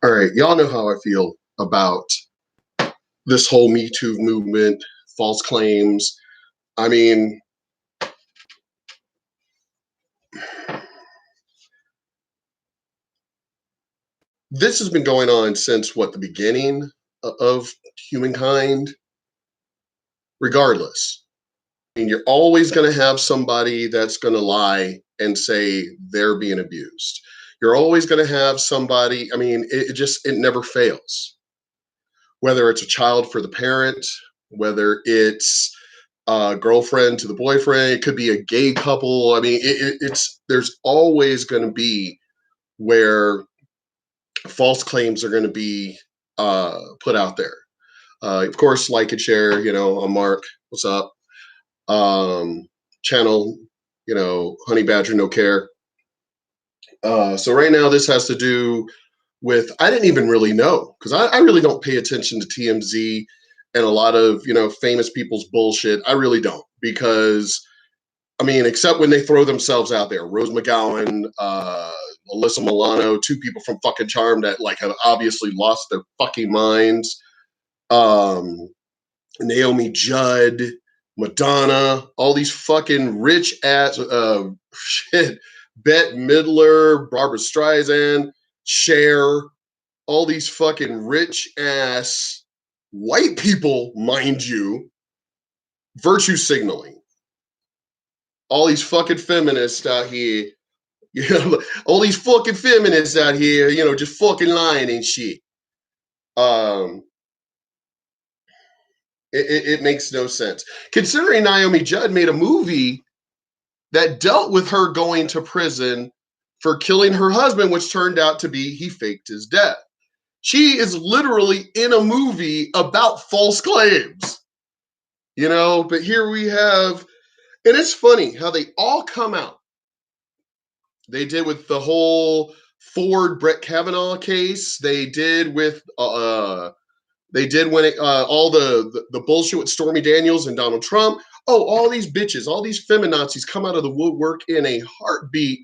All right, y'all know how I feel about this whole Me Too movement, false claims. I mean, this has been going on since what, the beginning of humankind? Regardless, I mean, you're always going to have somebody that's going to lie and say they're being abused. You're always going to have somebody, I mean, it never fails. Whether it's a child for the parent, whether it's a girlfriend to the boyfriend, it could be a gay couple. I mean, it's there's always going to be where false claims are going to be put out there. Of course, like and share. I'm Mark. What's up? Channel. Honey Badger, no care. So right now, this has to do with, I didn't even really know, because I really don't pay attention to TMZ and a lot of famous people's bullshit. I really don't, because I mean, except when they throw themselves out there. Rose McGowan, Alyssa Milano, two people from fucking Charmed that like have obviously lost their fucking minds. Naomi Judd, Madonna, all these fucking rich ass shit. Bette Midler, Barbara Streisand, Cher, all these fucking rich ass white people, mind you, virtue signaling. All these fucking feminists out here, all these fucking feminists out here, just fucking lying and shit. It makes no sense. Considering Naomi Judd made a movie that dealt with her going to prison for killing her husband, which turned out to be he faked his death. She is literally in a movie about false claims, but here we have, and it's funny how they all come out. They did with the whole Ford Brett Kavanaugh case. They did with they did when all the bullshit with Stormy Daniels and Donald Trump. Oh, all these bitches, all these feminazis come out of the woodwork in a heartbeat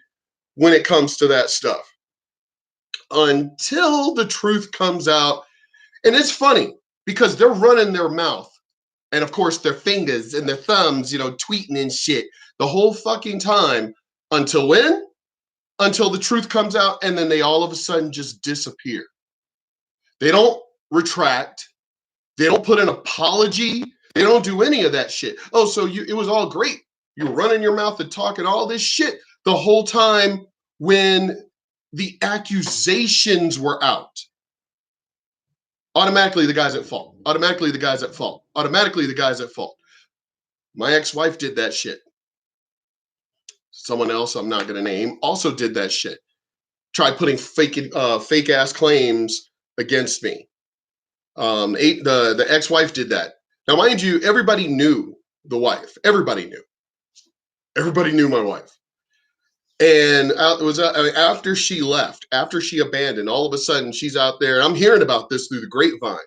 when it comes to that stuff. Until the truth comes out. And it's funny because they're running their mouth. And of course, their fingers and their thumbs, tweeting and shit the whole fucking time. Until when? Until the truth comes out, and then they all of a sudden just disappear. They don't retract. They don't put an apology. They don't do any of that shit. Oh, so it was all great. You were running your mouth and talking all this shit the whole time when the accusations were out. Automatically, the guy's at fault. Automatically, the guy's at fault. Automatically, the guy's at fault. My ex-wife did that shit. Someone else I'm not going to name also did that shit. Tried putting fake ass claims against me. The ex-wife did that. Now, mind you, everybody knew the wife. Everybody knew. Everybody knew my wife. And it was after she left, after she abandoned, all of a sudden she's out there. And I'm hearing about this through the grapevine.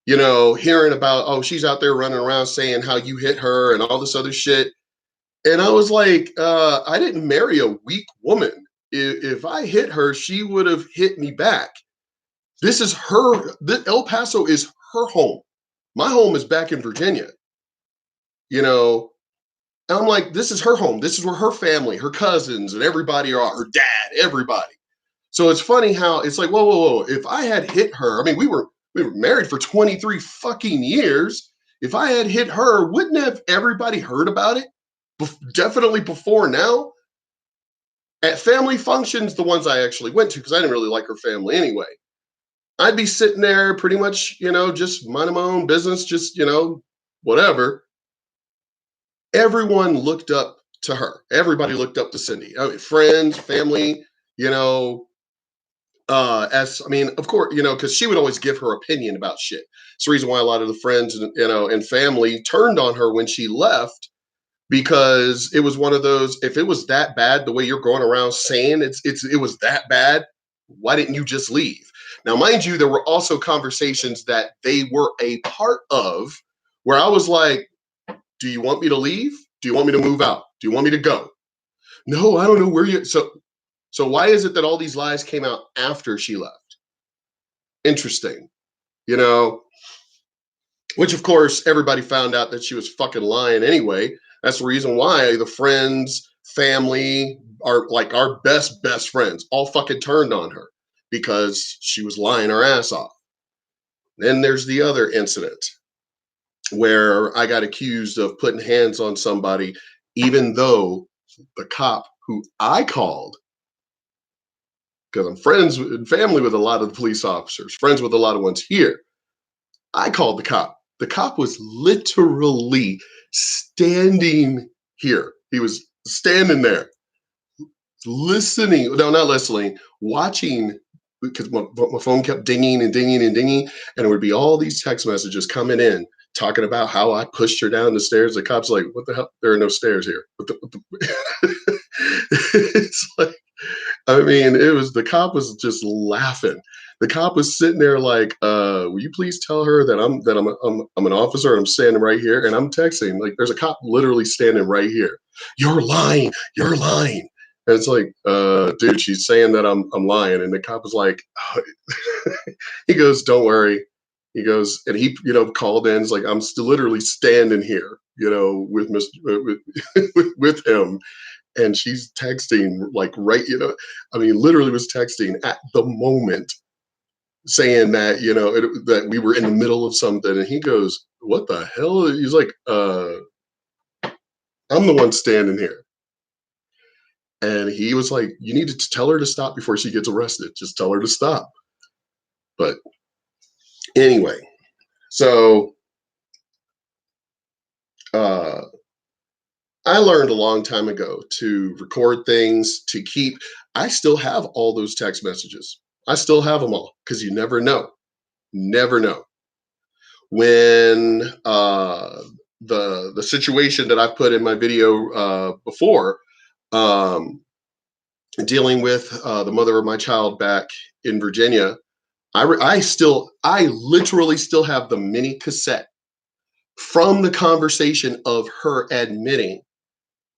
Hearing about, oh, she's out there running around saying how you hit her and all this other shit. And I was like, I didn't marry a weak woman. If I hit her, she would have hit me back. This is her. El Paso is her home. My home is back in Virginia. And I'm like, this is her home. This is where her family, her cousins, and everybody are. Her dad, everybody. So it's funny how it's like, whoa. If I had hit her, I mean, we were married for 23 fucking years. If I had hit her, wouldn't have everybody heard about it? Definitely before now. At family functions, the ones I actually went to, because I didn't really like her family anyway, I'd be sitting there pretty much, just minding my own business, just, whatever. Everyone looked up to her. Everybody looked up to Cindy. I mean, friends, family, of course, because she would always give her opinion about shit. It's the reason why a lot of the friends, and family turned on her when she left, because it was one of those, if it was that bad, the way you're going around saying it was that bad, why didn't you just leave? Now, mind you, there were also conversations that they were a part of where I was like, do you want me to leave? Do you want me to move out? Do you want me to go? No, I don't know where you. So why is it that all these lies came out after she left? Interesting. You know, which of course everybody found out that she was fucking lying anyway. That's the reason why the friends, family, are like our best friends all fucking turned on her because she was lying her ass off. Then there's the other incident where I got accused of putting hands on somebody, even though the cop who I called, because I'm friends and family with a lot of the police officers, friends with a lot of ones here, I called the cop. The cop was literally standing here. He was standing there, listening. No, not listening, watching, because my phone kept dinging and dinging and dinging. And it would be all these text messages coming in talking about how I pushed her down the stairs. The cop's like, what the hell? There are no stairs here. It's like, I mean, it was, the cop was just laughing. The cop was sitting there like, will you please tell her that I'm an officer and I'm standing right here and I'm texting. Like, there's a cop literally standing right here. You're lying. You're lying. And it's like, dude, she's saying that I'm lying. And the cop was like, oh. He goes, don't worry. He goes, and he, called in. It's like, I'm still literally standing here, with Mr. with him. And she's texting like right, I mean, literally was texting at the moment saying that, that we were in the middle of something. And he goes, what the hell? He's like, I'm the one standing here. And he was like, you need to tell her to stop before she gets arrested. Just tell her to stop. But anyway, so I learned a long time ago to record things, to keep. I still have all those text messages. I still have them all because you never know. Never know. When the situation that I put in my video before, dealing with the mother of my child back in Virginia, I literally still have the mini cassette from the conversation of her admitting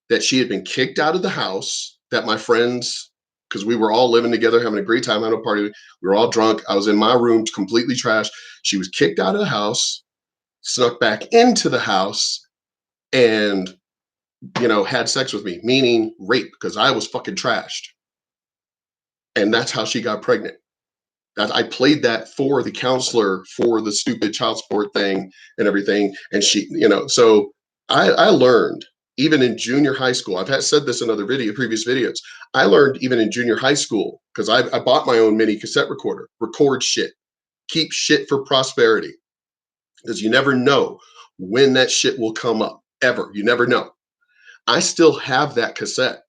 that she had been kicked out of the house, that my friends, because we were all living together, having a great time at a party. We were all drunk. I was in my room, completely trashed. She was kicked out of the house, snuck back into the house, and, had sex with me, meaning rape, because I was fucking trashed. And that's how she got pregnant. That I played that for the counselor for the stupid child support thing and everything. And she, so I learned even in junior high school. I've said this in other previous videos. I learned even in junior high school because I bought my own mini cassette recorder, record shit, keep shit for prosperity, because you never know when that shit will come up, ever. You never know. I still have that cassette.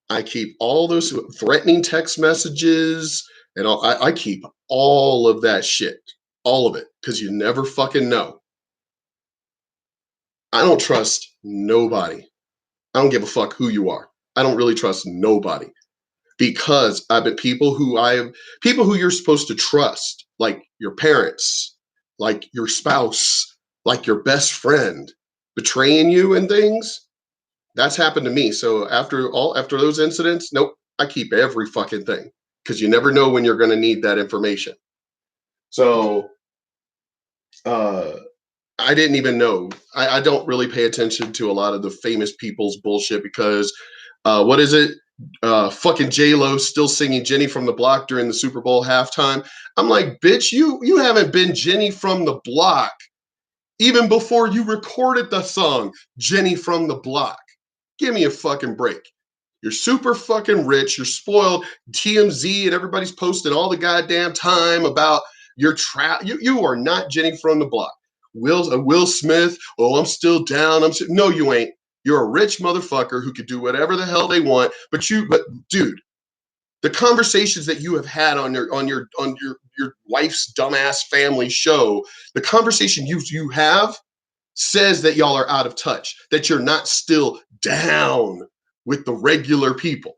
I keep all those threatening text messages and all. I keep all of that shit, all of it, because you never fucking know. I don't trust nobody. I don't give a fuck who you are. I don't really trust nobody, because I've been people who you're supposed to trust, like your parents, like your spouse, like your best friend, betraying you and things. That's happened to me. So after those incidents, nope, I keep every fucking thing, because you never know when you're going to need that information. So I didn't even know. I don't really pay attention to a lot of the famous people's bullshit, because what is it? Fucking J-Lo still singing Jenny from the Block during the Super Bowl halftime. I'm like, bitch, you haven't been Jenny from the Block even before you recorded the song Jenny from the Block. Give me a fucking break. You're super fucking rich. You're spoiled. TMZ and everybody's posting all the goddamn time about your trap. You are not Jenny from the Block. Will Smith. Oh, I'm still down. No, you ain't. You're a rich motherfucker who could do whatever the hell they want. But dude, the conversations that you have had on your wife's dumbass family show, the conversation you have says that y'all are out of touch, that you're not still down with the regular people.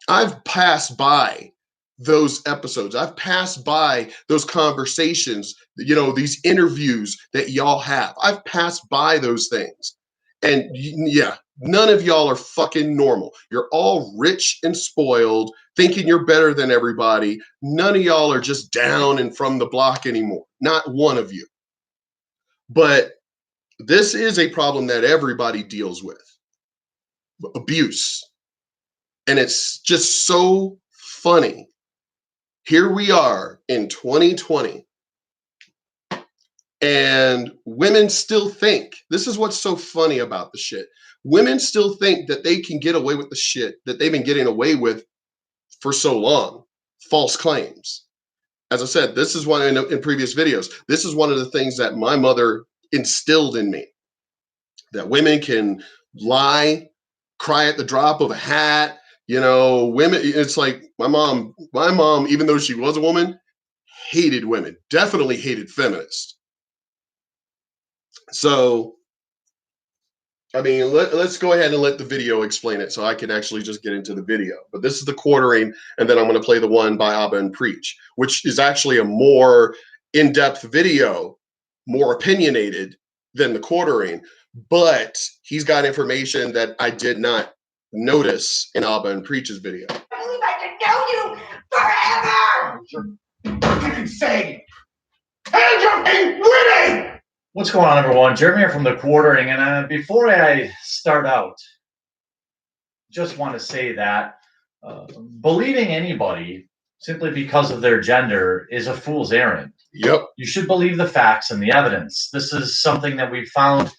I've passed by those episodes. I've passed by those conversations, these interviews that y'all have. I've passed by those things. And yeah, None of y'all are fucking normal. You're all rich and spoiled, thinking you're better than everybody. None of y'all are just down and from the block anymore. Not one of you. But this is a problem that everybody deals with. Abuse. And it's just so funny. Here we are in 2020, and women still think, this is what's so funny about the shit. Women still think that they can get away with the shit that they've been getting away with for so long. False claims. As I said, this is one in previous videos. This is one of the things that my mother instilled in me, that women can lie, cry at the drop of a hat. You know, women, it's like my mom, even though she was a woman, hated women, definitely hated feminists. So, I mean, let's go ahead and let the video explain it so I can actually just get into the video. But this is the quartering, and then I'm going to play the one by Abba and Preach, which is actually a more in-depth video, more opinionated than the quartering. But he's got information that I did not notice in Abba and Preach's video. I believe I can know you forever! You're fucking insane! And you're winning! What's going on, everyone? Jeremy here from The Quartering, and before I start out, just want to say that believing anybody simply because of their gender is a fool's errand. Yep. You should believe the facts and the evidence. This is something that we've found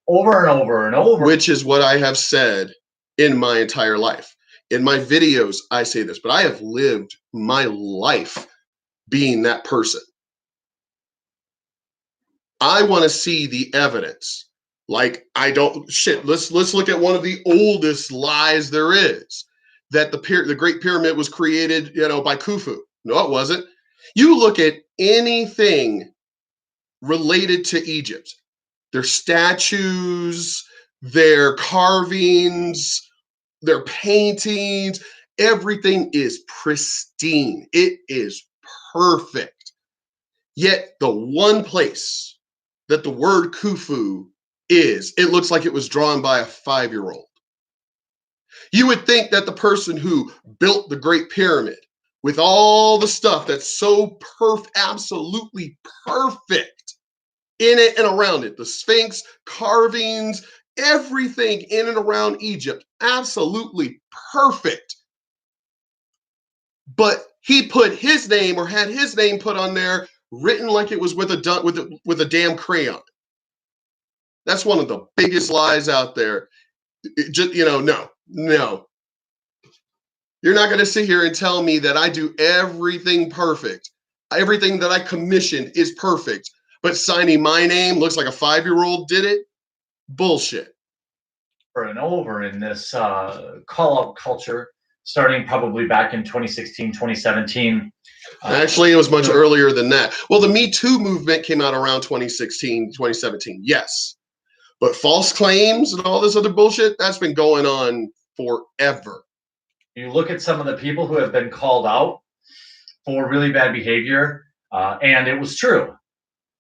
over and over and over. Which is what I have said in my entire life. In my videos, I say this, but I have lived my life being that person. I want to see the evidence. Like, I don't, shit, let's look at one of the oldest lies there is, that the Great Pyramid was created, you know, by Khufu. No, it wasn't. You look at anything related to Egypt, their statues, their carvings, their paintings, everything is pristine. It is perfect. Yet the one place that the word Khufu is, it looks like it was drawn by a 5-year-old. You would think that the person who built the Great Pyramid with all the stuff that's so absolutely perfect in it and around it, the Sphinx, carvings, everything in and around Egypt, absolutely perfect. But he put his name, or had his name put on there, written like it was with a damn crayon. That's one of the biggest lies out there. Just, you know, no. You're not going to sit here and tell me that I do everything perfect. Everything that I commissioned is perfect, but signing my name looks like a 5-year-old did it? Bullshit. Over and over in this call-out culture, starting probably back in 2016, 2017. Actually, it was much earlier than that. Well, the Me Too movement came out around 2016, 2017. Yes. But false claims and all this other bullshit, that's been going on forever. You look at some of the people who have been called out for really bad behavior, and it was true.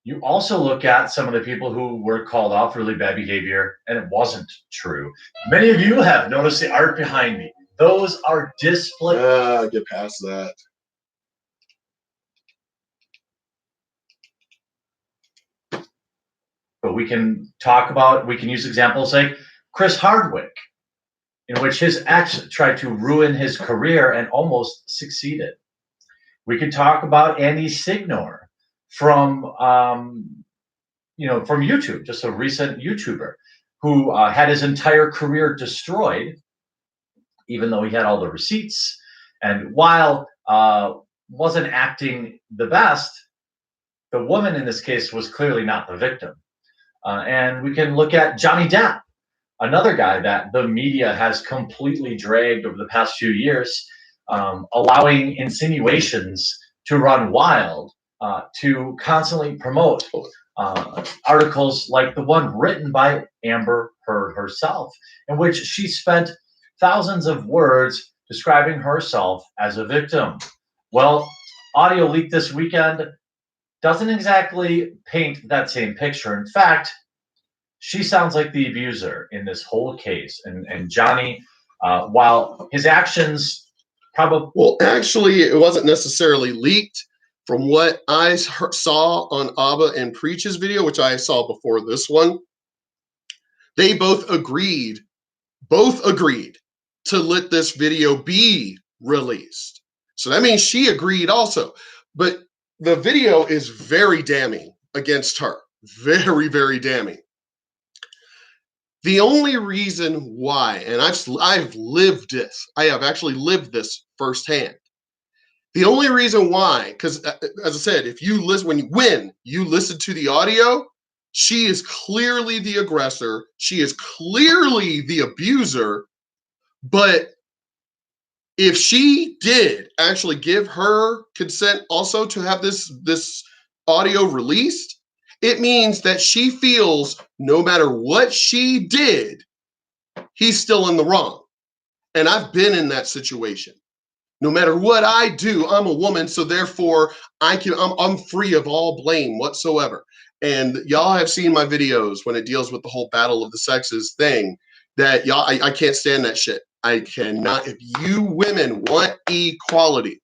You also look at some of the people who were called out for really bad behavior, and it wasn't true. Many of you have noticed the art behind me. Those are display. Get past that. But we can talk about, we can use examples like Chris Hardwick, in which his ex tried to ruin his career and almost succeeded. We could talk about Andy Signor from YouTube, just a recent YouTuber who had his entire career destroyed, even though he had all the receipts. And while wasn't acting the best, the woman in this case was clearly not the victim. And we can look at Johnny Depp, another guy that the media has completely dragged over the past few years, allowing insinuations to run wild, to constantly promote articles like the one written by Amber Heard herself, in which she spent thousands of words describing herself as a victim. Well, audio leaked this weekend doesn't exactly paint that same picture. In fact, she sounds like the abuser in this whole case. And Johnny, while his actions probably Well, actually, it wasn't necessarily leaked. From what I saw on Abba and Preach's video, which I saw before this one, they both agreed to let this video be released. So that means she agreed also. But the video is very damning against her. Very, very damning. The only reason why, and I've lived this, I have actually lived this firsthand. The only reason why, because as I said, if you listen, when you listen to the audio, she is clearly the aggressor. She is clearly the abuser. But if she did actually give her consent also to have this audio released, it means that she feels no matter what she did, he's still in the wrong. And I've been in that situation. No matter what I do, I'm a woman, so therefore I'm free of all blame whatsoever. And y'all have seen my videos when it deals with the whole battle of the sexes thing. That y'all, I can't stand that shit. I cannot. If you women want equality,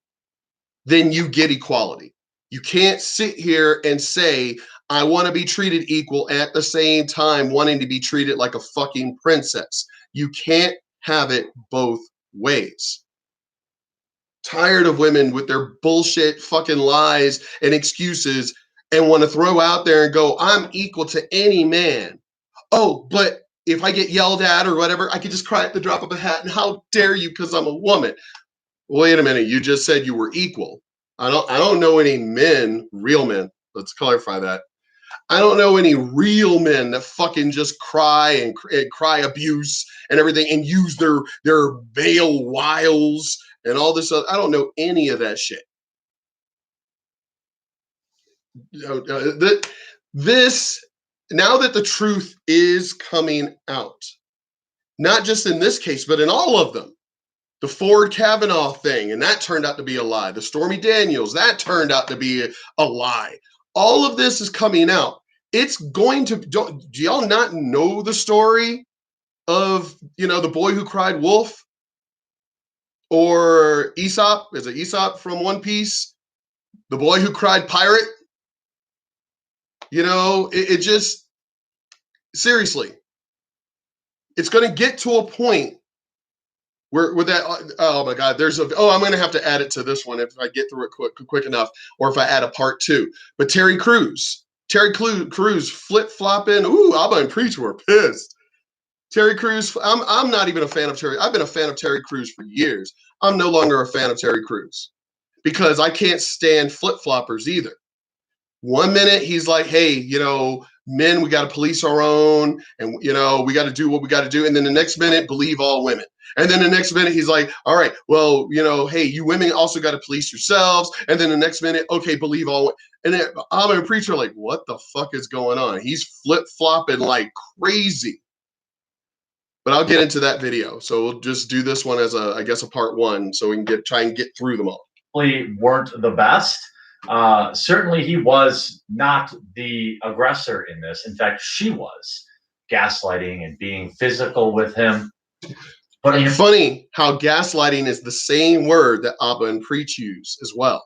then you get equality. You can't sit here and say, I want to be treated equal at the same time wanting to be treated like a fucking princess. You can't have it both ways. Tired of women with their bullshit fucking lies and excuses and want to throw out there and go, I'm equal to any man. Oh, but if I get yelled at or whatever, I could just cry at the drop of a hat. And how dare you because I'm a woman? Wait a minute, you just said you were equal. I don't know any men, real men. Let's clarify that. I don't know any real men that fucking just cry and cry abuse and everything and use their veil wiles and all this other. I don't know any of that shit. This now that the truth is coming out, not just in this case, but in all of them. The Ford Kavanaugh thing, and that turned out to be a lie. The Stormy Daniels, that turned out to be a lie. All of this is coming out. It's going to, do y'all not know the story of, the boy who cried wolf? Or Aesop, is it Aesop from One Piece? The boy who cried pirate? It just, seriously, it's going to get to a point where that, oh my God, I'm going to have to add it to this one if I get through it quick enough, or if I add a part 2. But Terry Crews flip-flopping. Ooh, Abba and Preach were pissed. Terry Crews, I'm not even a fan of Terry. I've been a fan of Terry Crews for years. I'm no longer a fan of Terry Crews because I can't stand flip-floppers either. One minute he's like, hey, men, we got to police our own, and we got to do what we got to do. And then the next minute, believe all women. And then the next minute he's like, all right, well, hey, you women also got to police yourselves. And then the next minute, okay, believe all women. And then I'm a preacher, like, what the fuck is going on? He's flip-flopping like crazy. But I'll get into that video. So we'll just do this one as a part 1, so we can try and get through them all. Weren't the best. Certainly he was not the aggressor in this. In fact, she was gaslighting and being physical with him. But funny how gaslighting is the same word that Abba and Preach use as well.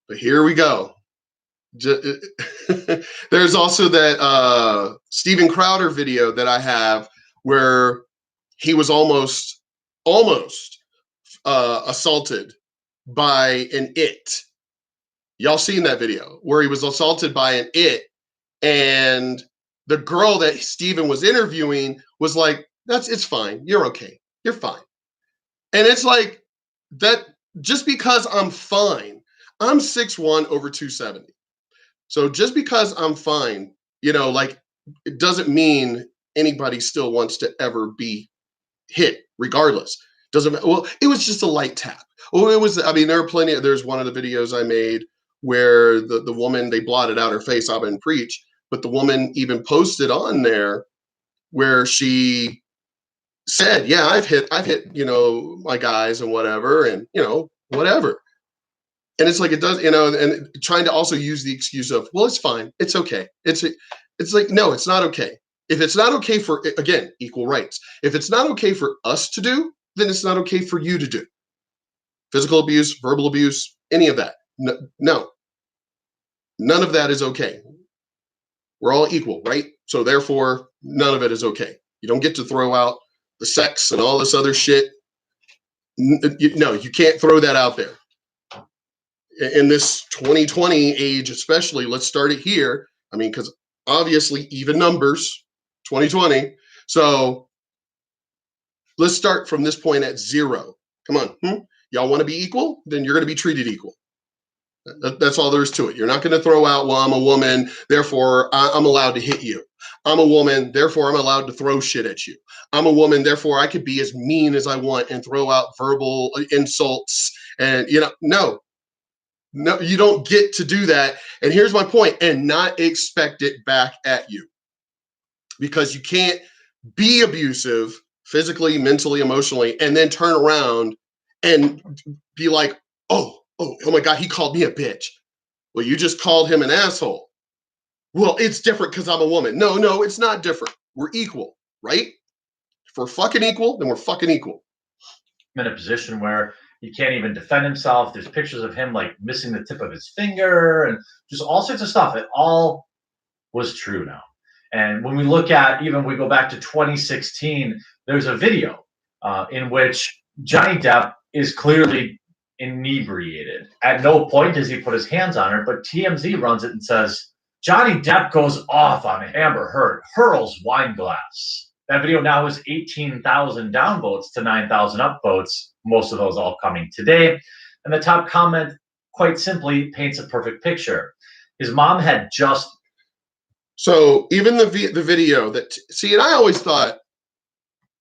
But here we go. There's also that Steven Crowder video that I have where he was almost assaulted by an it. Y'all seen that video where he was assaulted by an it, and the girl that Steven was interviewing was like, it's fine. You're okay. You're fine. And it's like that just because I'm fine, I'm 6'1" over 270. So just because I'm fine, it doesn't mean anybody still wants to ever be hit regardless. Well, it was just a light tap. Well, there's one of the videos I made where the woman, they blotted out her face, Abba and Preach, but the woman even posted on there where she said, yeah, I've hit, my guys and whatever, and, whatever. And it's like, it does, and trying to also use the excuse of, well, it's fine. It's okay. It's like, no, it's not okay. If it's not okay for, again, equal rights. If it's not okay for us to do, then it's not okay for you to do. Physical abuse, verbal abuse, any of that. No, none of that is okay. We're all equal, right? So therefore, none of it is okay. You don't get to throw out the sex and all this other shit. No, you can't throw that out there. In this 2020 age, especially, let's start it here. I mean, because obviously, even numbers, 2020. So let's start from this point at 0. Come on. Y'all want to be equal? Then you're going to be treated equal. That's all there is to it. You're not going to throw out, well, I'm a woman, therefore I'm allowed to hit you. I'm a woman, therefore I'm allowed to throw shit at you. I'm a woman, therefore I could be as mean as I want and throw out verbal insults. And, no, you don't get to do that. And here's my point, and not expect it back at you. Because you can't be abusive physically, mentally, emotionally, and then turn around and be like, oh my God, he called me a bitch. Well, you just called him an asshole. Well, it's different because I'm a woman. No, it's not different. We're equal, right? If we're fucking equal, then we're fucking equal. I'm in a position where he can't even defend himself. There's pictures of him like missing the tip of his finger and just all sorts of stuff. It all was true now. And when we look at, even we go back to 2016, there's a video in which Johnny Depp is clearly inebriated. At no point does he put his hands on her, but TMZ runs it and says, Johnny Depp goes off on Amber Heard, hurls wine glass. That video now has 18,000 downvotes to 9,000 upvotes, most of those all coming today. And the top comment, quite simply, paints a perfect picture. His mom had just... So even the video that, see, and I always thought,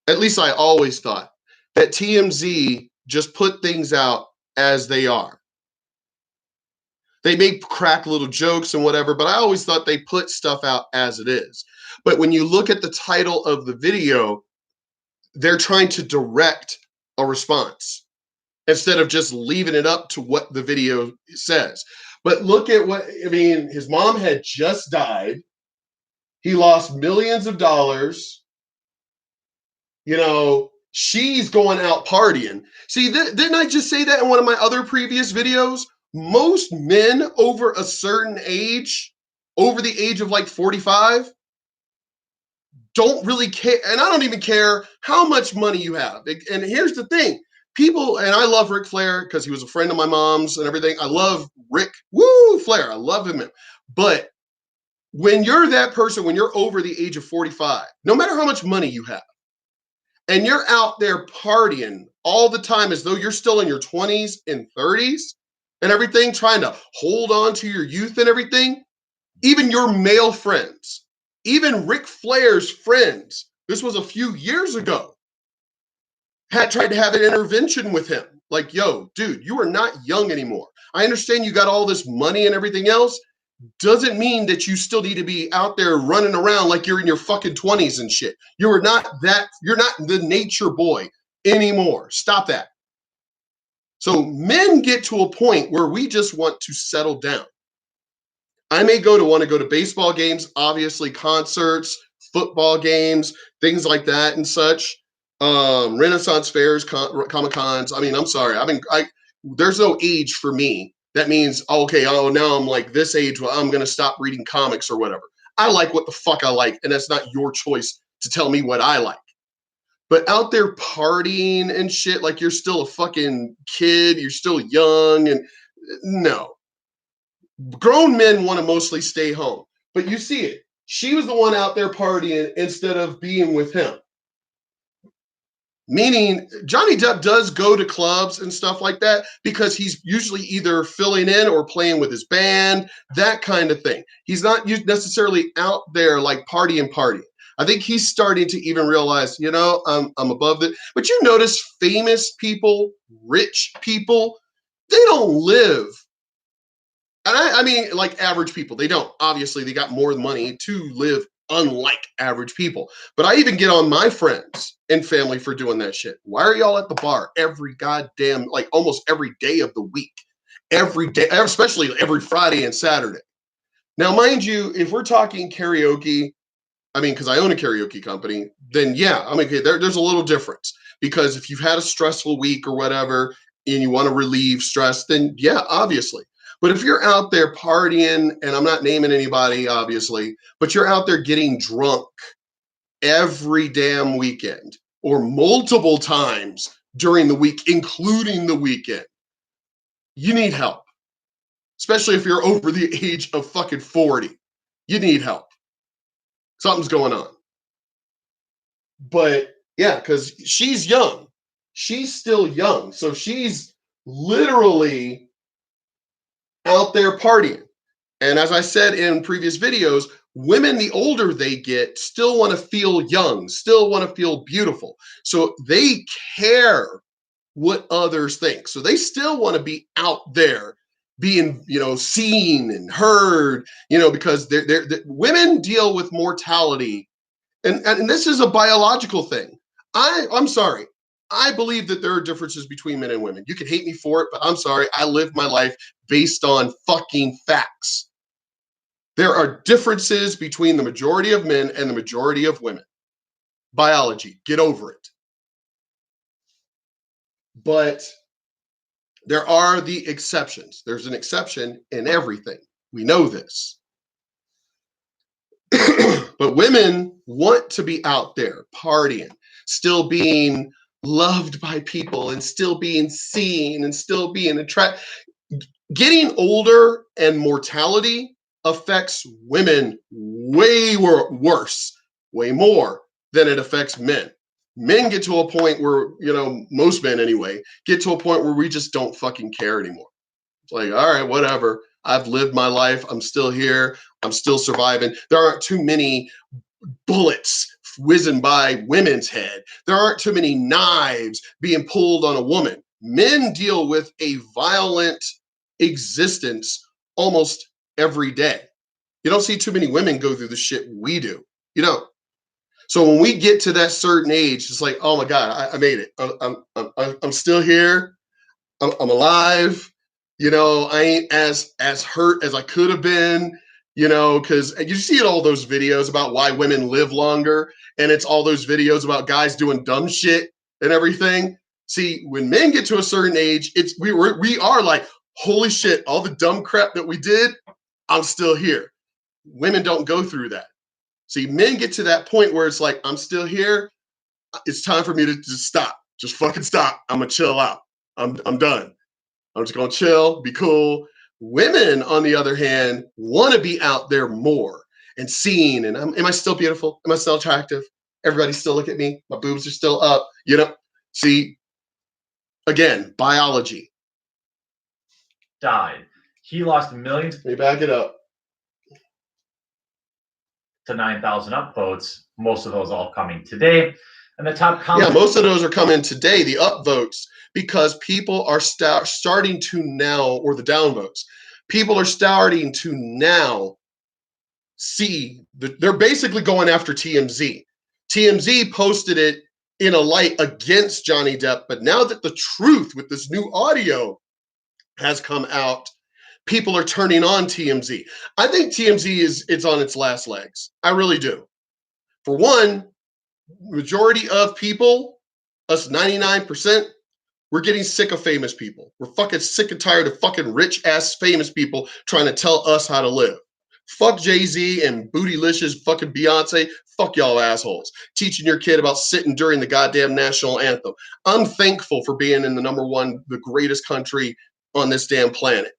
at least I always thought, that TMZ just put things out as they are. They may crack little jokes and whatever, but I always thought they put stuff out as it is. But when you look at the title of the video, they're trying to direct a response instead of just leaving it up to what the video says. But look at what, I mean, his mom had just died. He lost millions of dollars. She's going out partying. See, didn't I just say that in one of my other previous videos? Most men over a certain age, over the age of like 45, don't really care. And I don't even care how much money you have. And here's the thing. People, and I love Ric Flair because he was a friend of my mom's and everything. I love Ric Flair. I love him. But when you're that person, when you're over the age of 45, no matter how much money you have, and you're out there partying all the time as though you're still in your 20s and 30s and everything, trying to hold on to your youth and everything, even your male friends, even Ric Flair's friends, this was a few years ago, had tried to have an intervention with him. Like, yo, dude, you are not young anymore. I understand you got all this money and everything else. Doesn't mean that you still need to be out there running around like you're in your fucking 20s and shit. You're not the nature boy anymore. Stop that. So men get to a point where we just want to settle down. I may want to go to baseball games, obviously concerts, football games, things like that and such. Renaissance fairs, Comic Cons. I mean, I'm sorry. There's no age for me. That means, now I'm like this age, well, I'm going to stop reading comics or whatever. I like what the fuck I like, and that's not your choice to tell me what I like. But out there partying and shit like you're still a fucking kid, you're still young, and no. Grown men want to mostly stay home. But you see it. She was the one out there partying instead of being with him. Meaning Johnny Depp does go to clubs and stuff like that because he's usually either filling in or playing with his band, that kind of thing. He's not necessarily out there like partying. I think he's starting to even realize, I'm above it. But you notice famous people, rich people, they don't live. And I mean, like average people, they don't. Obviously, they got more money to live unlike average people. But I even get on my friends and family for doing that shit. Why are y'all at the bar every goddamn, like almost every day of the week? Every day, especially every Friday and Saturday. Now, mind you, if we're talking karaoke, I mean, because I own a karaoke company, then yeah, I mean, okay, there's a little difference. Because if you've had a stressful week or whatever, and you want to relieve stress, then yeah, obviously. But if you're out there partying, and I'm not naming anybody, obviously, but you're out there getting drunk every damn weekend or multiple times during the week, including the weekend, you need help. Especially if you're over the age of fucking 40. You need help. Something's going on. But yeah, because she's young. She's still young. So she's literally out there partying. And as I said in previous videos, women, the older they get, still want to feel young, still want to feel beautiful. So they care what others think. So they still want to be out there being, seen and heard, because they're women deal with mortality. And this is a biological thing. I'm sorry. I believe that there are differences between men and women. You can hate me for it, but I'm sorry. I live my life based on fucking facts. There are differences between the majority of men and the majority of women. Biology, get over it. But there are the exceptions. There's an exception in everything. We know this. But women want to be out there partying, still being loved by people and still being seen and still being attracted. Getting older and mortality affects women way worse, way more than it affects men. Men get to a point where, most men anyway, get to a point where we just don't fucking care anymore. It's like, all right, whatever. I've lived my life. I'm still here. I'm still surviving. There aren't too many bullets whizzing by women's head. There aren't too many knives being pulled on a woman. Men deal with a violent existence almost every day. You don't see too many women go through the shit we do. You don't. So when we get to that certain age, it's like, oh my God, I made it. I'm still here. I'm alive. I ain't as hurt as I could have been. Because you see all those videos about why women live longer, and it's all those videos about guys doing dumb shit and everything. See, when men get to a certain age, we are like, holy shit, all the dumb crap that we did, I'm still here. Women don't go through that. See, men get to that point where it's like, I'm still here. It's time for me to just stop. Just fucking stop. I'm gonna chill out. I'm done. I'm just gonna chill, be cool. Women, on the other hand, want to be out there more and seen. And am I still beautiful? Am I still attractive? Everybody still look at me. My boobs are still up. See, again, biology. Died. He lost millions. Let me back it up. To 9,000 upvotes. Most of those all coming today. And the top comment. Yeah, most of those are coming today, the upvotes, because people are starting to now, or the downvotes, people are starting to now see that they're basically going after TMZ. TMZ posted it in a light against Johnny Depp, but now that the truth with this new audio has come out, people are turning on TMZ. I think TMZ it's on its last legs. I really do. For one, majority of people, us 99%, we're getting sick of famous people. We're fucking sick and tired of fucking rich ass famous people trying to tell us how to live. Fuck Jay-Z and bootylicious fucking Beyonce. Fuck y'all assholes. Teaching your kid about sitting during the goddamn national anthem. I'm thankful for being in the greatest country on this damn planet.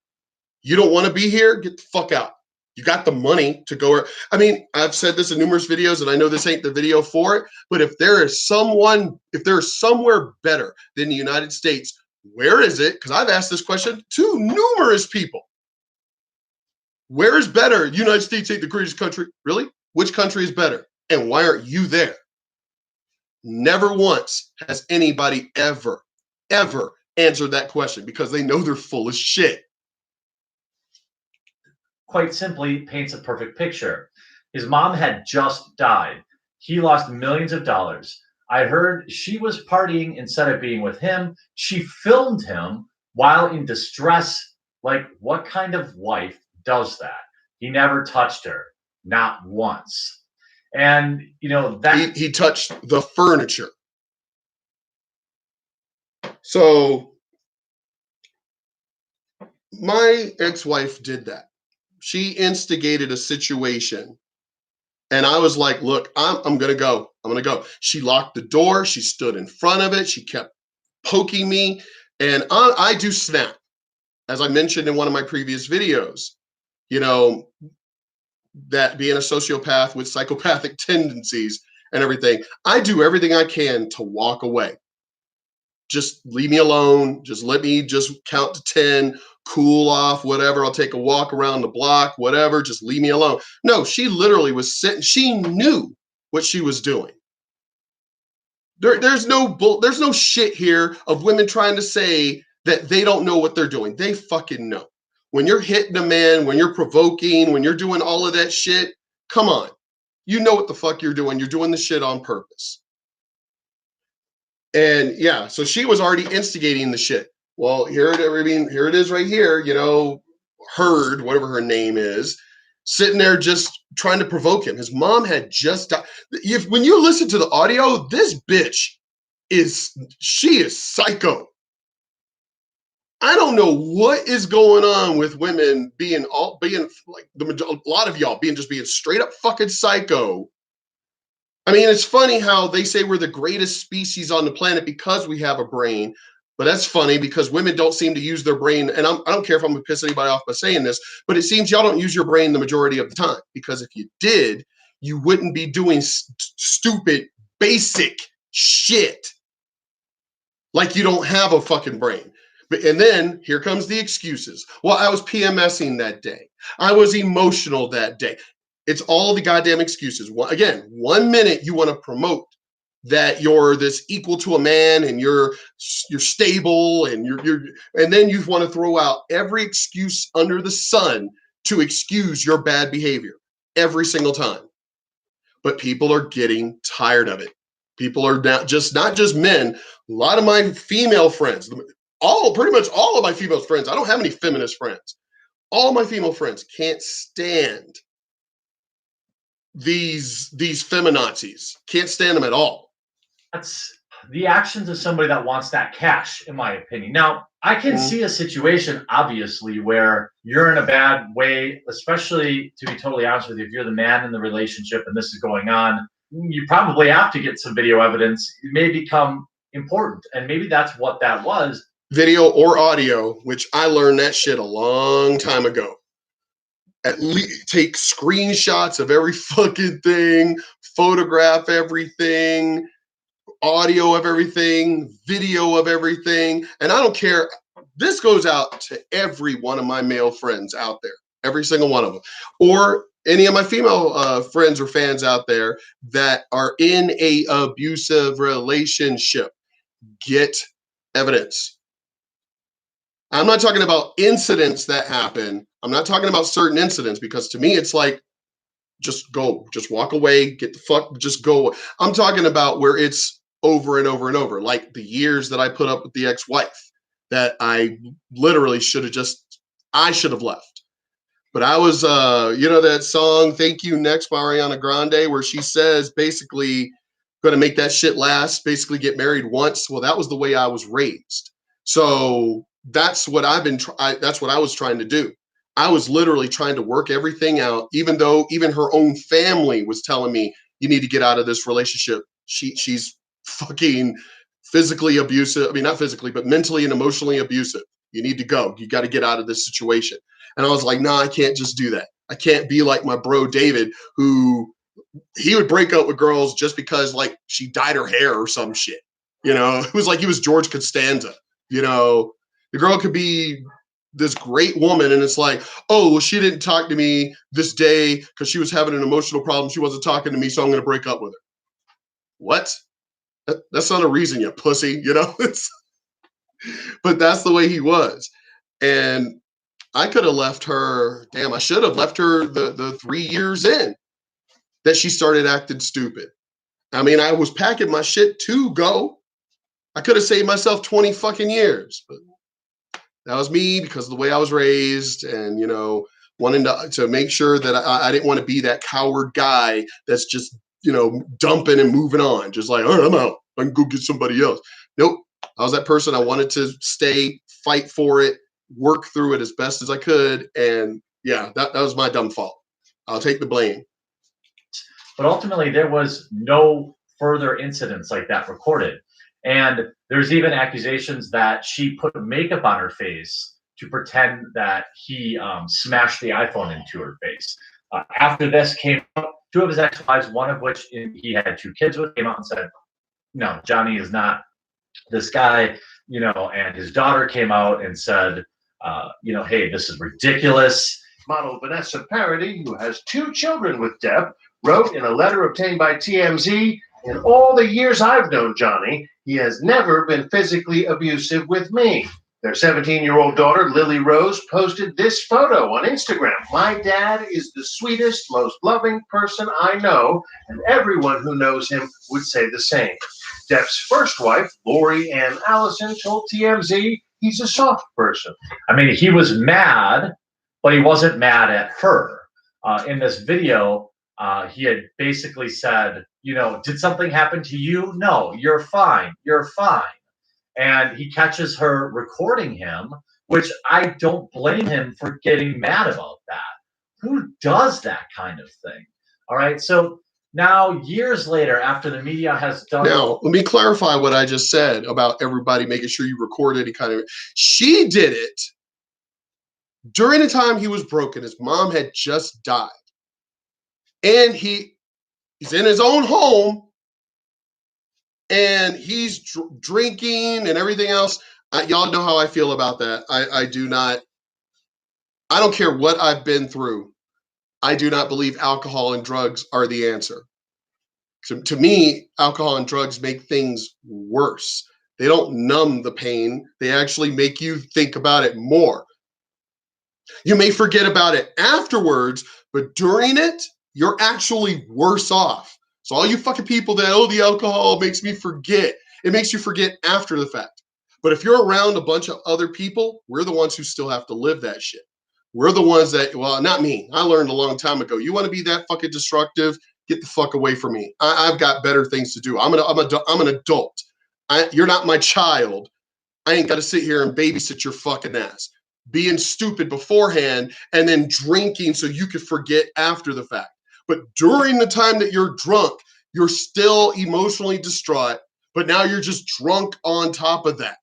You don't want to be here? Get the fuck out. You got the money to go. I mean, I've said this in numerous videos, and I know this ain't the video for it, but if there's somewhere better than the United States, where is it? Because I've asked this question to numerous people. Where is better? United States ain't the greatest country. Really? Which country is better? And why aren't you there? Never once has anybody ever answered that question, because they know they're full of shit. Quite simply paints a perfect picture. His mom had just died. He lost millions of dollars. I heard she was partying instead of being with him. She filmed him while in distress. Like, what kind of wife does that? He never touched her, not once. And you know that He touched the furniture. So my ex-wife did that. She instigated a situation. And I was like, look, I'm going to go. I'm going to go. She locked the door. She stood in front of it. She kept poking me. And I do snap. As I mentioned in one of my previous videos, you know, that being a sociopath with psychopathic tendencies and everything, I do everything I can to walk away. Just leave me alone. Just let me just count to 10, cool off, whatever. I'll take a walk around the block, whatever. Just leave me alone. No, she literally was sitting. She knew what she was doing. There's no shit here of women trying to say that they don't know what they're doing. They fucking know. When you're hitting a man, when you're provoking, when you're doing all of that shit, come on. You know what the fuck you're doing. You're doing the shit on purpose. And yeah, so she was already instigating the shit. Well, here it is right here, you know, Heard, whatever her name is, sitting there just trying to provoke him. His mom had just died. When you listen to the audio, this bitch she is psycho. I don't know what is going on with women being like a lot of y'all being straight up fucking psycho. I mean, it's funny how they say we're the greatest species on the planet because we have a brain. But that's funny because women don't seem to use their brain. And I don't care if I'm going to piss anybody off by saying this, but it seems y'all don't use your brain the majority of the time. Because if you did, you wouldn't be doing stupid, basic shit. Like you don't have a fucking brain. And then here comes the excuses. Well, I was PMSing that day. I was emotional that day. It's all the goddamn excuses. Again, 1 minute you want to promote that you're this equal to a man and you're stable and and then you want to throw out every excuse under the sun to excuse your bad behavior every single time. But people are getting tired of it. People are not just men. A lot of my female friends, pretty much all of my female friends, I don't have any feminist friends. All my female friends can't stand these feminazis. Can't stand them at all. That's the actions of somebody that wants that cash, in my opinion. Now, I can see a situation, obviously, where you're in a bad way, especially to be totally honest with you, if you're the man in the relationship and this is going on, you probably have to get some video evidence. It may become important. And maybe that's what that was. Video or audio, which I learned that shit a long time ago. At least take screenshots of every fucking thing, photograph everything, audio of everything, video of everything. And I don't care. This goes out to every one of my male friends out there, every single one of them, or any of my female friends or fans out there that are in a abusive relationship. Get evidence. I'm not talking about incidents that happen. I'm not talking about certain incidents because to me, it's like, just go, just walk away, get the fuck, just go. I'm talking about where it's over and over and over, like the years that I put up with the ex-wife that I literally I should have left. But I was, you know, that song, Thank You Next by Ariana Grande, where she says basically going to make that shit last, basically get married once. Well, that was the way I was raised. So that's what that's what I was trying to do. I was literally trying to work everything out, even though even her own family was telling me, you need to get out of this relationship. She's fucking physically abusive. I mean, not physically, but mentally and emotionally abusive. You need to go. You got to get out of this situation. And I was like, no, I can't just do that. I can't be like my bro, David, who he would break up with girls just because like she dyed her hair or some shit. You know, it was like he was George Costanza. You know, the girl could be this great woman and it's like, oh, well, she didn't talk to me this day because she was having an emotional problem. She wasn't talking to me, so I'm going to break up with her. What? That's not a reason, you pussy, you know? But that's the way he was. And I could have left her, damn, I should have left her the 3 years in that she started acting stupid. I mean, I was packing my shit to go. I could have saved myself 20 fucking years, but that was me because of the way I was raised. And, you know, wanting to make sure that I didn't want to be that coward guy that's just, dumping and moving on. Just like, all right, I'm out. I can go get somebody else. Nope. I was that person. I wanted to stay, fight for it, work through it as best as I could. And yeah, that was my dumb fault. I'll take the blame. But ultimately, there was no further incidents like that recorded. And there's even accusations that she put makeup on her face to pretend that he smashed the iPhone into her face. After this came out, two of his ex-wives, one of which he had 2 kids with, came out and said, no, Johnny is not this guy, and his daughter came out and said, hey, this is ridiculous. Model Vanessa Paradis, who has 2 children with Depp, wrote in a letter obtained by TMZ, in all the years I've known Johnny, he has never been physically abusive with me. Their 17-year-old daughter, Lily Rose, posted this photo on Instagram. My dad is the sweetest, most loving person I know, and everyone who knows him would say the same. Depp's first wife, Lori Ann Allison, told TMZ he's a soft person. I mean, he was mad, but he wasn't mad at her. In this video, he had basically said, did something happen to you? No, you're fine. You're fine. And he catches her recording him, which I don't blame him for getting mad about that. Who does that kind of thing? All right. So now, years later, after the media has done. Now, let me clarify what I just said about everybody making sure you record any kind of. She did it during the time he was broken. His mom had just died. And he's in his own home. And he's drinking and everything else. Y'all know how I feel about that. I don't care what I've been through. I do not believe alcohol and drugs are the answer. To me, alcohol and drugs make things worse. They don't numb the pain. They actually make you think about it more. You may forget about it afterwards, but during it, you're actually worse off. So all you fucking people that, the alcohol makes me forget. It makes you forget after the fact. But if you're around a bunch of other people, we're the ones who still have to live that shit. We're the ones that, well, not me. I learned a long time ago. You want to be that fucking destructive? Get the fuck away from me. I've got better things to do. I'm an adult. You're not my child. I ain't got to sit here and babysit your fucking ass. Being stupid beforehand and then drinking so you could forget after the fact. But during the time that you're drunk, you're still emotionally distraught, but now you're just drunk on top of that.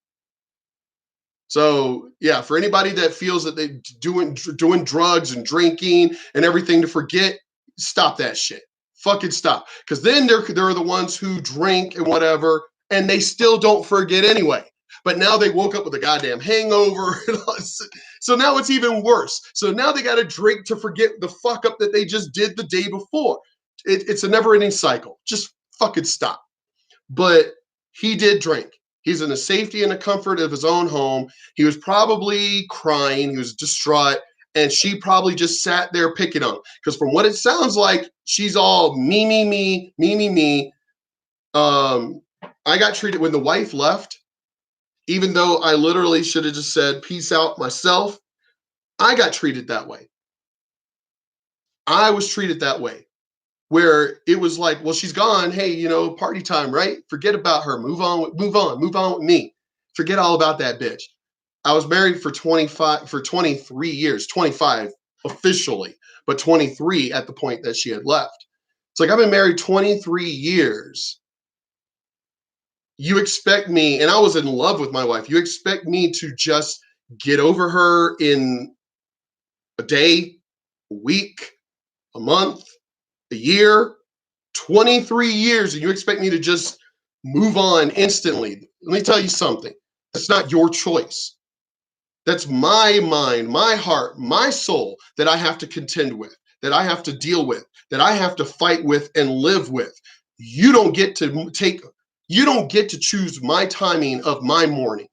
So yeah, for anybody that feels that they're doing drugs and drinking and everything to forget, stop that shit. Fucking stop. Because then there are the ones who drink and whatever, and they still don't forget anyway. But now they woke up with a goddamn hangover. So now it's even worse. So now they got to drink to forget the fuck up that they just did the day before. It's a never-ending cycle. Just fucking stop. But he did drink. He's in the safety and the comfort of his own home. He was probably crying. He was distraught. And she probably just sat there picking on him. Because from what it sounds like, she's all me, me, me, me, me, me. I got treated when the wife left. Even though I literally should have just said, peace out myself, I got treated that way. I was treated that way, where it was like, well, she's gone. Hey, party time, right? Forget about her. Move on with me. Forget all about that bitch. I was married for 23 years, 25 officially, but 23 at the point that she had left. It's like, I've been married 23 years. You expect me, and I was in love with my wife. You expect me to just get over her in a day, a week, a month, a year, 23 years, and you expect me to just move on instantly. Let me tell you something. That's not your choice. That's my mind, my heart, my soul that I have to contend with, that I have to deal with, that I have to fight with and live with. You don't get to choose my timing of my morning.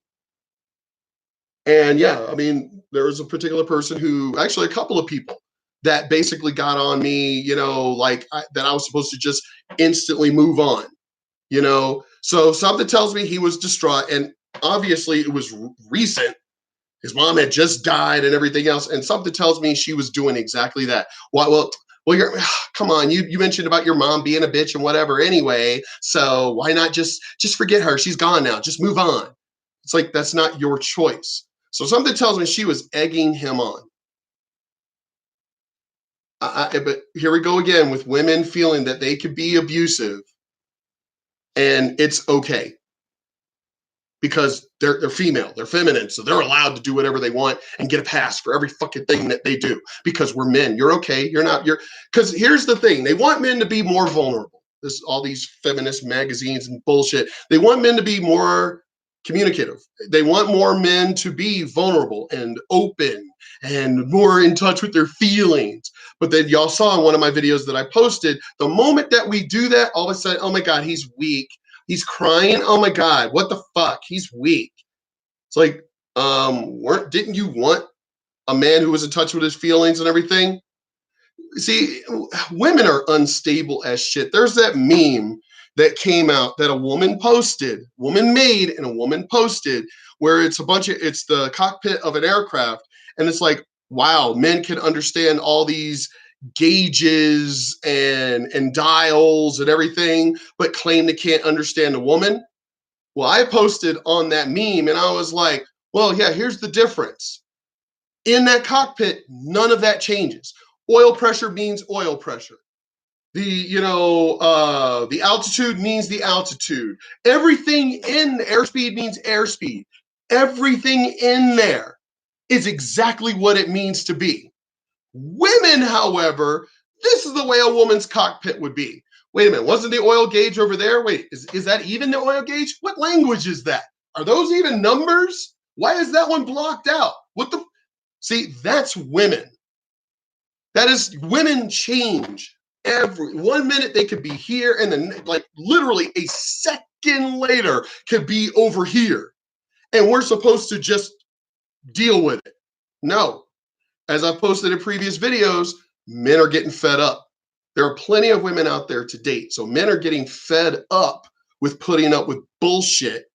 And yeah, I mean, there was a particular person who, actually a couple of people that basically got on me, that I was supposed to just instantly move on, So something tells me he was distraught, and obviously it was recent. His mom had just died and everything else. And something tells me she was doing exactly that. Why? Well, you're come on. You mentioned about your mom being a bitch and whatever anyway. So why not just forget her? She's gone now. Just move on. It's like that's not your choice. So something tells me she was egging him on. But here we go again with women feeling that they could be abusive and it's okay because they're female, they're feminine, so they're allowed to do whatever they want and get a pass for every fucking thing that they do because we're men. You're okay. You're not. Because here's the thing: they want men to be more vulnerable. All these feminist magazines and bullshit. They want men to be more communicative. They want more men to be vulnerable and open and more in touch with their feelings. But then y'all saw in one of my videos that I posted, the moment that we do that, all of a sudden, oh my God, he's weak. He's crying. Oh my God, what the fuck? He's weak. It's like, didn't you want a man who was in touch with his feelings and everything? See, women are unstable as shit. There's that meme that came out that a woman made and a woman posted, where it's the cockpit of an aircraft. And it's like, wow, men can understand all these gauges and dials and everything, but claim they can't understand a woman. Well, I posted on that meme and I was like, well, yeah, here's the difference. In that cockpit, none of that changes. Oil pressure means oil pressure. The altitude means the altitude. Everything in airspeed means airspeed. Everything in there is exactly what it means to be. Women, however, this is the way a woman's cockpit would be. Wait a minute, wasn't the oil gauge over there? Wait, is that even the oil gauge? What language is that? Are those even numbers? Why is that one blocked out? See, that's women. That is, women change. Every 1 minute they could be here and then like literally a second later could be over here. And we're supposed to just deal with it. No. As I've posted in previous videos, men are getting fed up. There are plenty of women out there to date. So men are getting fed up with putting up with bullshit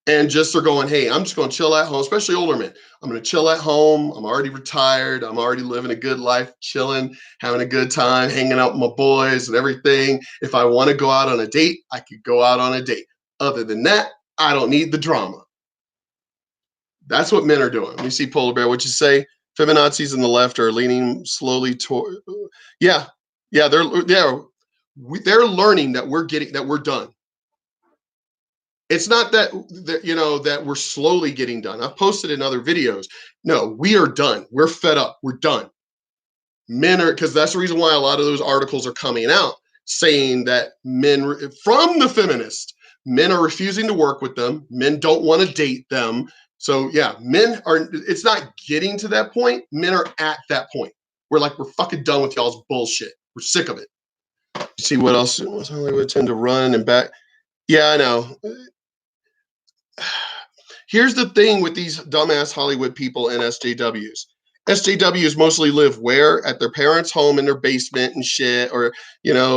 and just are going, hey, I'm just going to chill at home, especially older men. I'm going to chill at home. I'm already retired. I'm already living a good life, chilling, having a good time, hanging out with my boys and everything. If I want to go out on a date, I could go out on a date. Other than that, I don't need the drama. That's what men are doing. Let me see, Polar Bear, what'd you say? Feminazis on the left are leaning slowly toward. Yeah, they're learning that we're done. It's not that that we're slowly getting done. I've posted in other videos. No, we are done. We're fed up. We're done. Men are, because that's the reason why a lot of those articles are coming out saying that men from the feminists, men are refusing to work with them. Men don't want to date them. So yeah, men are, it's not getting to that point. Men are at that point. We're fucking done with y'all's bullshit. We're sick of it. See what else? Hollywood tend to run and back. Yeah, I know. Here's the thing with these dumbass Hollywood people and SJWs. SJWs mostly live where? At their parents' home in their basement and shit, or,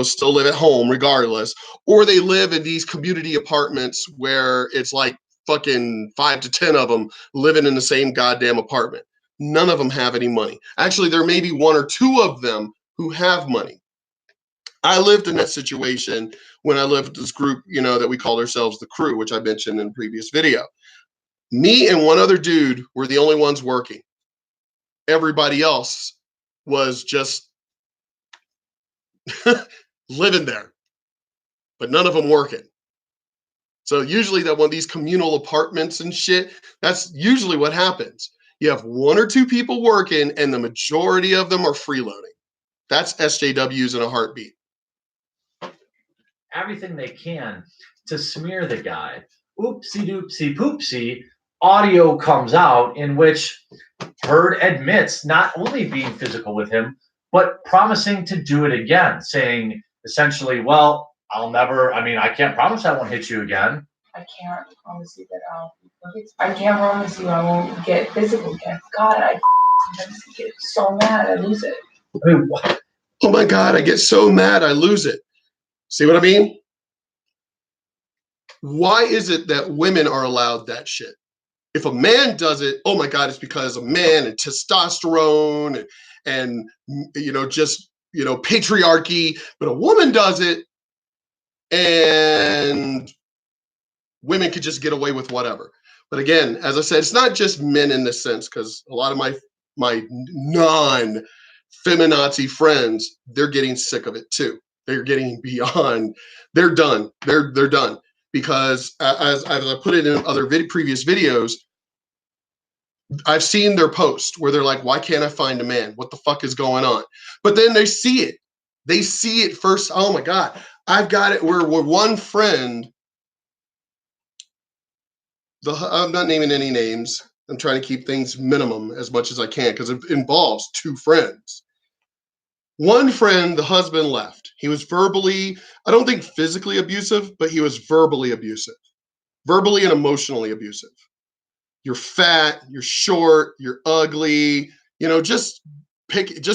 still live at home regardless. Or they live in these community apartments where it's like fucking 5 to 10 of them living in the same goddamn apartment. None of them have any money. Actually, there may be 1 or 2 of them who have money. I lived in that situation when I lived with this group, that we called ourselves the Crew, which I mentioned in a previous video. Me and 1 other dude were the only ones working. Everybody else was just living there, but none of them working. So usually that one of these communal apartments and shit, that's usually what happens. You have 1 or 2 people working and the majority of them are freeloading. That's SJWs in a heartbeat. Everything they can to smear the guy. Oopsie doopsie poopsie. Audio comes out in which Heard admits not only being physical with him, but promising to do it again, saying essentially, well, I can't promise I won't hit you again. I can't promise you that I can't promise you I won't get physical again. God, I get so mad I lose it. I mean, what? Oh my God, I get so mad I lose it. See what I mean? Why is it that women are allowed that shit? If a man does it, oh my God, it's because of men and testosterone and you know, just, you know, patriarchy. But a woman does it and women could just get away with whatever. But again, as I said, it's not just men in this sense, because a lot of my non-feminazi friends, they're getting sick of it too. They're getting beyond. They're done. They're done because as I put it in other previous videos, I've seen their post where they're like, "Why can't I find a man? What the fuck is going on?" But then they see it. They see it first. Oh my God, I've got it. Where one friend. I'm not naming any names. I'm trying to keep things minimum as much as I can because it involves two friends. One friend, the husband left. He was verbally, I don't think physically abusive, but he was verbally abusive, verbally and emotionally abusive. You're fat, you're short, you're ugly, you know, just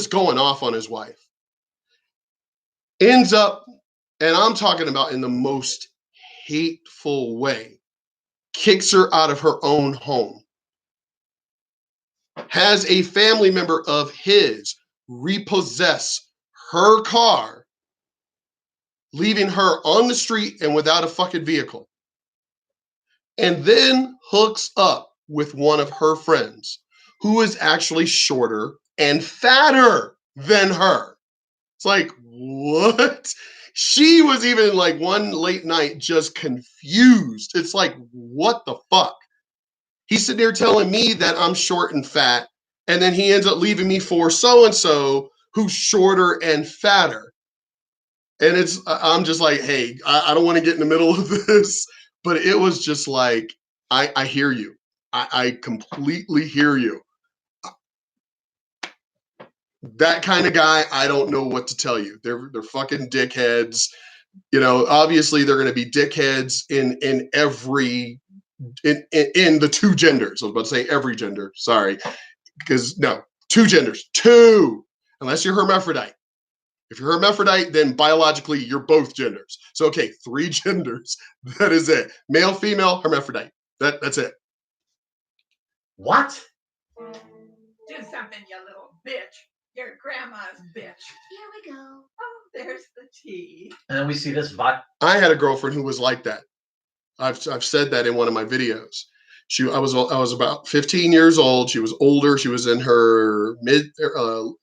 going off on his wife. Ends up, and I'm talking about in the most hateful way, kicks her out of her own home. Has a family member of his repossess her car, leaving her on the street and without a fucking vehicle, and then hooks up with one of her friends who is actually shorter and fatter than her. It's like, what? She was even like one late night just confused. It's like, what the fuck? He's sitting there telling me that I'm short and fat, and then he ends up leaving me for so-and-so who's shorter and fatter. And I'm just like, hey, I don't want to get in the middle of this, but it was just like, I hear you. I completely hear you. That kind of guy, I don't know what to tell you. They're fucking dickheads. You know, obviously they're going to be dickheads in every in the two genders. I was about to say every gender. Sorry, because no, two genders, two, unless you're hermaphrodite. If you're hermaphrodite, then biologically you're both genders. So okay, three genders. That is it. Male, female, hermaphrodite. That's it. What? Do something, you little bitch. Your grandma's bitch. Here we go. Oh, there's the tea. And then we see this I had a girlfriend who was like that. I've said that in one of my videos. I was about 15 years old. She was older. She was in her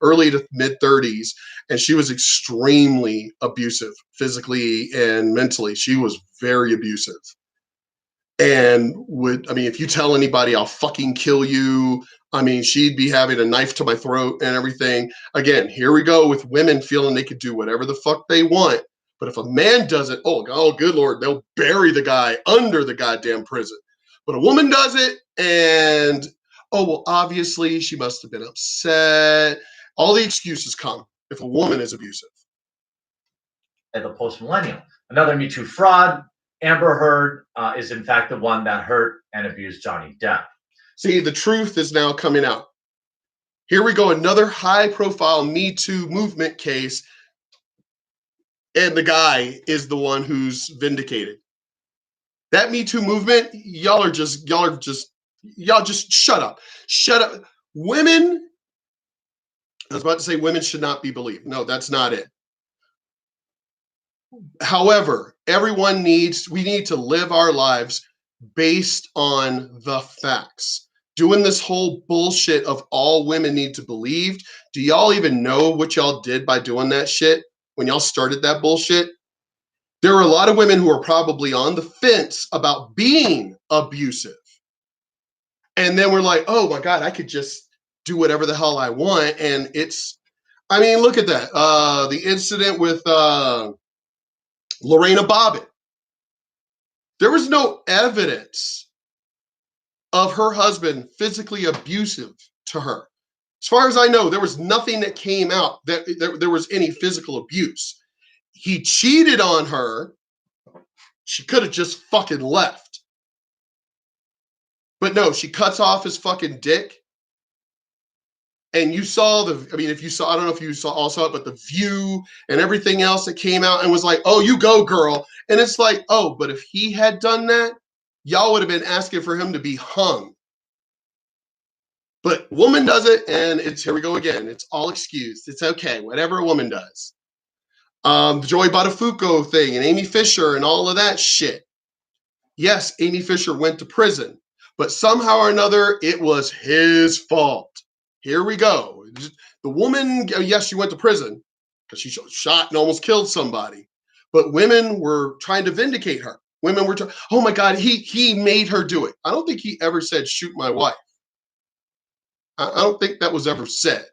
early to mid 30s, and she was extremely abusive, physically and mentally. She was very abusive, and if you tell anybody, I'll fucking kill you. I mean, she'd be having a knife to my throat and everything. Again, here we go with women feeling they could do whatever the fuck they want. But if a man does it, oh, good Lord, they'll bury the guy under the goddamn prison. But a woman does it, and, oh, well, obviously she must have been upset. All the excuses come if a woman is abusive. at the post-millennial. Another Me Too fraud, Amber Heard is in fact the one that hurt and abused Johnny Depp. See, the truth is now coming out. Here we go, another high-profile Me Too movement case, and the guy is the one who's vindicated. That Me Too movement, y'all just shut up. Shut up. Women, I was about to say women should not be believed. No, that's not it. However, we need to live our lives based on the facts. Doing this whole bullshit of all women need to believe. Do y'all even know what y'all did by doing that shit when y'all started that bullshit? There are a lot of women who are probably on the fence about being abusive. And then we're like, oh my God, I could just do whatever the hell I want. And look at that. The incident with Lorena Bobbitt. There was no evidence of her husband physically abusive to her. As far as I know, there was nothing that came out that there was any physical abuse. He cheated on her. She could have just fucking left. But no, she cuts off his fucking dick. And you saw I don't know if you all saw it, but the view and everything else that came out and was like, oh, you go, girl. And it's like, oh, but if he had done that, y'all would have been asking for him to be hung. But woman does it, and it's here we go again. It's all excused. It's okay, whatever a woman does. The Joey Buttafuoco thing and Amy Fisher and all of that shit. Yes, Amy Fisher went to prison, but somehow or another, it was his fault. Here we go. The woman, yes, she went to prison because she shot and almost killed somebody, but women were trying to vindicate her. Women were, oh my God, he made her do it. I don't think he ever said, shoot my wife. I don't think that was ever said.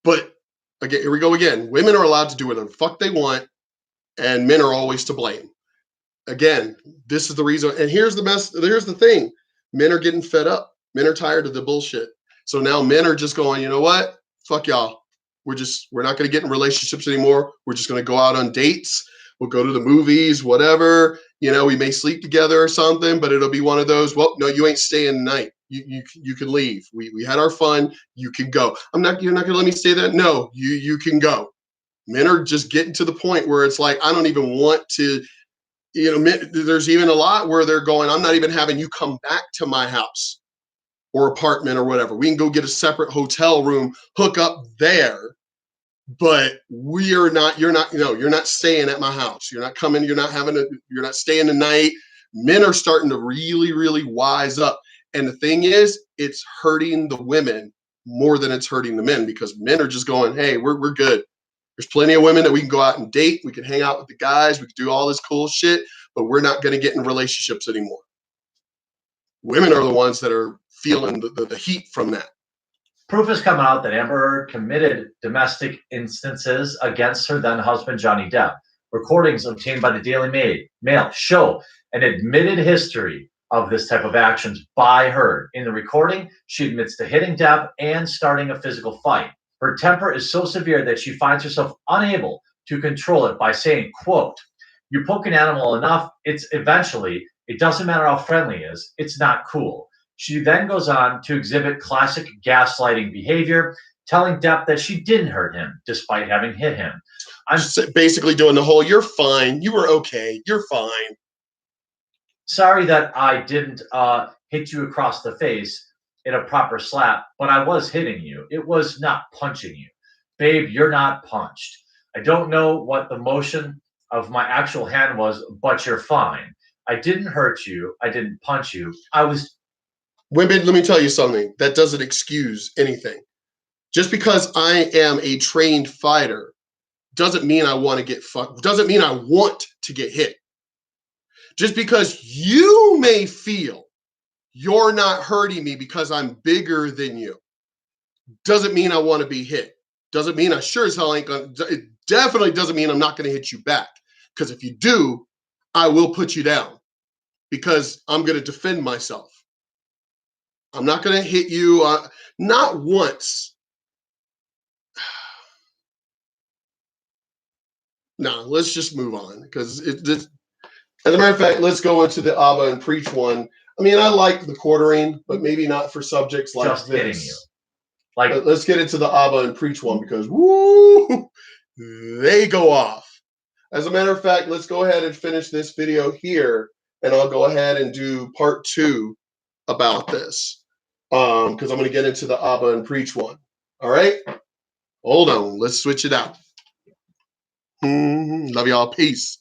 But again, here we go again. Women are allowed to do whatever the fuck they want, and men are always to blame. Again, this is the reason. And here's the mess. Here's the thing. Men are getting fed up. Men are tired of the bullshit. So now men are just going, you know what? Fuck y'all. We're not going to get in relationships anymore. We're just going to go out on dates. We'll go to the movies, whatever. You know, we may sleep together or something, but it'll be one of those, well, no, you ain't staying tonight. You can leave. We had our fun. You can go. You're not going to let me stay there? No, you can go. Men are just getting to the point where it's like, I don't even want to, you know, there's even a lot where they're going, I'm not even having you come back to my house or apartment or whatever. We can go get a separate hotel room, hook up there, but you're not staying at my house. You're not coming, you're not staying the night. Men are starting to really, really wise up. And the thing is, it's hurting the women more than it's hurting the men, because men are just going, hey, we're good. There's plenty of women that we can go out and date. We can hang out with the guys. We can do all this cool shit, but we're not going to get in relationships anymore. Women are the ones that are feeling the heat from that. Proof is coming out that Amber Heard committed domestic instances against her then husband, Johnny Depp. Recordings obtained by the Daily Mail show an admitted history of this type of actions by Heard. In the recording, she admits to hitting Depp and starting a physical fight. Her temper is so severe that she finds herself unable to control it by saying, quote, you poke an animal enough, it doesn't matter how friendly it is, it's not cool. She then goes on to exhibit classic gaslighting behavior, telling Depp that she didn't hurt him despite having hit him. I'm basically doing the whole, you're fine, you were okay, you're fine. Sorry that I didn't hit you across the face in a proper slap, but I was hitting you. It was not punching you. Babe, you're not punched. I don't know what the motion of my actual hand was, but you're fine. I didn't hurt you. I didn't punch you. Women, let me tell you something. That doesn't excuse anything. Just because I am a trained fighter doesn't mean I want to get fucked. Doesn't mean I want to get hit. Just because you may feel you're not hurting me because I'm bigger than you doesn't mean I want to be hit. Doesn't mean I sure as hell ain't gonna. It definitely doesn't mean I'm not going to hit you back. Because if you do, I will put you down because I'm going to defend myself. I'm not going to hit you, not once. No, let's just move on because as a matter of fact, let's go into the Abba and Preach one. I mean, I like the quartering, but maybe not for subjects like just this. Hitting you. Like, let's get into the Abba and Preach one because woo, they go off. As a matter of fact, let's go ahead and finish this video here, and I'll go ahead and do part 2 about this. Because I'm going to get into the Abba and Preach one. All right? Hold on. Let's switch it out. Love y'all. Peace.